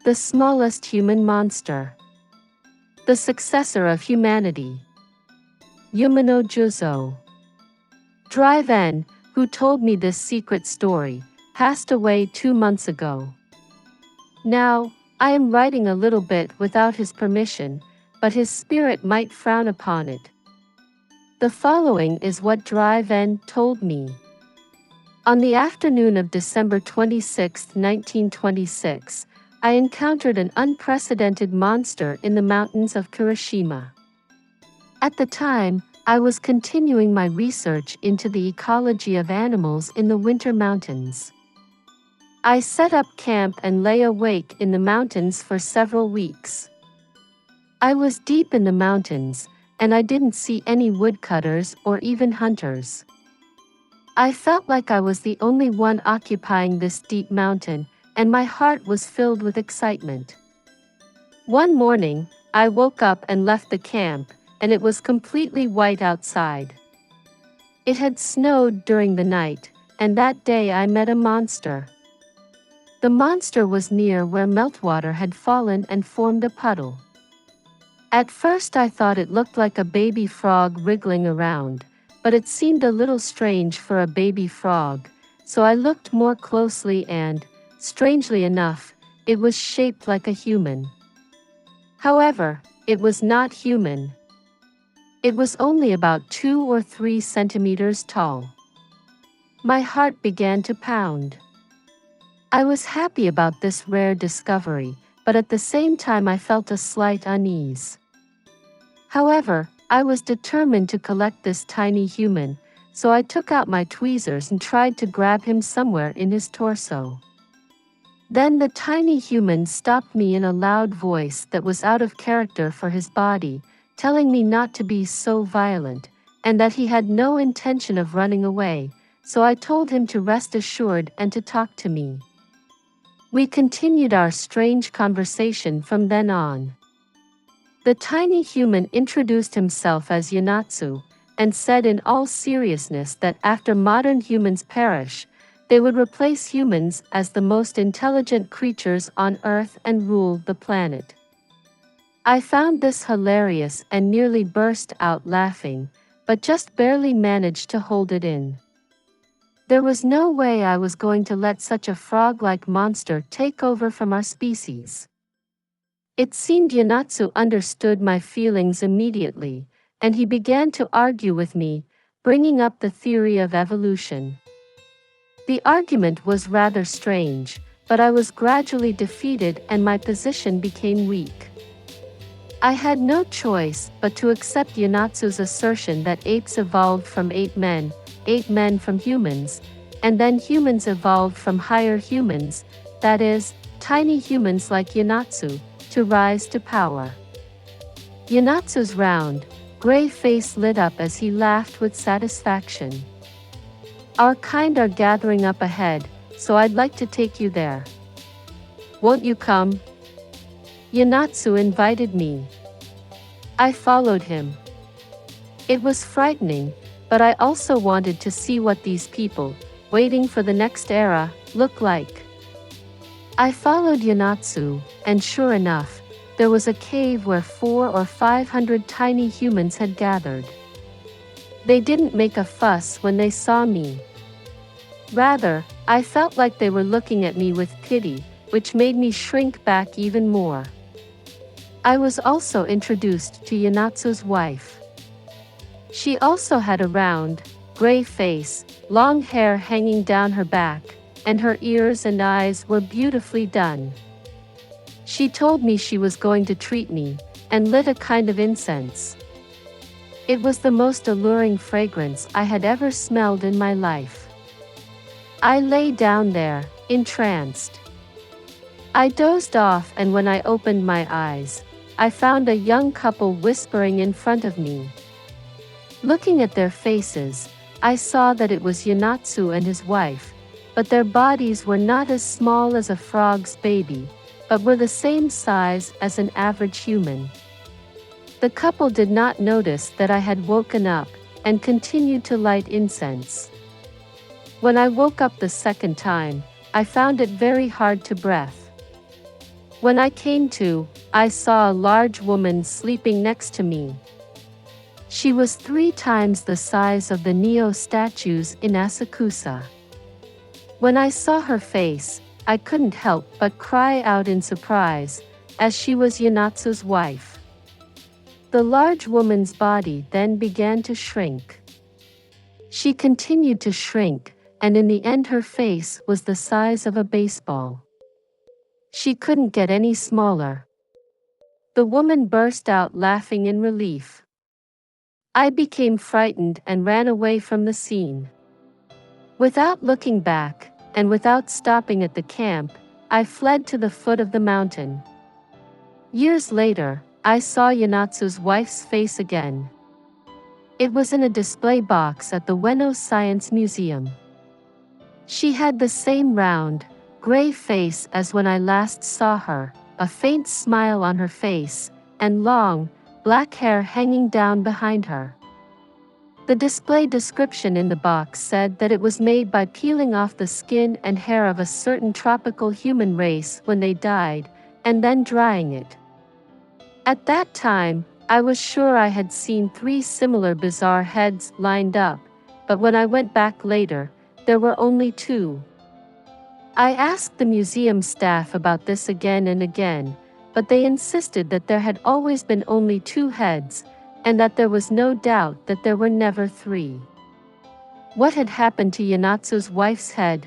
The smallest human monster. The successor of humanity. Umino Juzo. Drive-N, who told me this secret story, passed away 2 months ago. Now, I am writing a little bit without his permission, but his spirit might frown upon it. The following is what Drive-N told me. On the afternoon of December 26, 1926, I encountered an unprecedented monster in the mountains of Kirishima. At the time, I was continuing my research into the ecology of animals in the winter mountains. I set up camp and lay awake in the mountains for several weeks. I was deep in the mountains, and I didn't see any woodcutters or even hunters. I felt like I was the only one occupying this deep mountain, and my heart was filled with excitement. One morning, I woke up and left the camp, and it was completely white outside. It had snowed during the night, and that day I met a monster. The monster was near where meltwater had fallen and formed a puddle. At first I thought it looked like a baby frog wriggling around, but it seemed a little strange for a baby frog, so I looked more closely and, strangely enough, it was shaped like a human. However, it was not human. It was only about 2 or 3 centimeters tall. My heart began to pound. I was happy about this rare discovery, but at the same time I felt a slight unease. However, I was determined to collect this tiny human, so I took out my tweezers and tried to grab him somewhere in his torso. Then the tiny human stopped me in a loud voice that was out of character for his body, telling me not to be so violent, and that he had no intention of running away, so I told him to rest assured and to talk to me. We continued our strange conversation from then on. The tiny human introduced himself as Yanatsu, and said in all seriousness that after modern humans perish, they would replace humans as the most intelligent creatures on Earth and rule the planet. I found this hilarious and nearly burst out laughing, but just barely managed to hold it in. There was no way I was going to let such a frog-like monster take over from our species. It seemed Yanatsu understood my feelings immediately, and he began to argue with me, bringing up the theory of evolution. The argument was rather strange, but I was gradually defeated and my position became weak. I had no choice but to accept Yanatsu's assertion that apes evolved from ape men from humans, and then humans evolved from higher humans, that is, tiny humans like Yanatsu, to rise to power. Yanatsu's round, gray face lit up as he laughed with satisfaction. Our kind are gathering up ahead, so I'd like to take you there. Won't you come? Yanatsu invited me. I followed him. It was frightening, but I also wanted to see what these people, waiting for the next era, looked like. I followed Yanatsu, and sure enough, there was a cave where 400 or 500 tiny humans had gathered. They didn't make a fuss when they saw me. Rather, I felt like they were looking at me with pity, which made me shrink back even more. I was also introduced to Yanatsu's wife. She also had a round, gray face, long hair hanging down her back, and her ears and eyes were beautifully done. She told me she was going to treat me, and lit a kind of incense. It was the most alluring fragrance I had ever smelled in my life. I lay down there, entranced. I dozed off, and when I opened my eyes, I found a young couple whispering in front of me. Looking at their faces, I saw that it was Yanatsu and his wife, but their bodies were not as small as a frog's baby, but were the same size as an average human. The couple did not notice that I had woken up, and continued to light incense. When I woke up the second time, I found it very hard to breathe. When I came to, I saw a large woman sleeping next to me. She was 3 times the size of the Neo statues in Asakusa. When I saw her face, I couldn't help but cry out in surprise, as she was Yanatsu's wife. The large woman's body then began to shrink. She continued to shrink, and in the end her face was the size of a baseball. She couldn't get any smaller. The woman burst out laughing in relief. I became frightened and ran away from the scene. Without looking back, and without stopping at the camp, I fled to the foot of the mountain. Years later, I saw Yanatsu's wife's face again. It was in a display box at the Ueno Science Museum. She had the same round, gray face as when I last saw her, a faint smile on her face, and long, black hair hanging down behind her. The display description in the box said that it was made by peeling off the skin and hair of a certain tropical human race when they died, and then drying it. At that time, I was sure I had seen 3 similar bizarre heads lined up, but when I went back later, there were only 2. I asked the museum staff about this again and again, but they insisted that there had always been only 2 heads, and that there was no doubt that there were never 3. What had happened to Yanatsu's wife's head?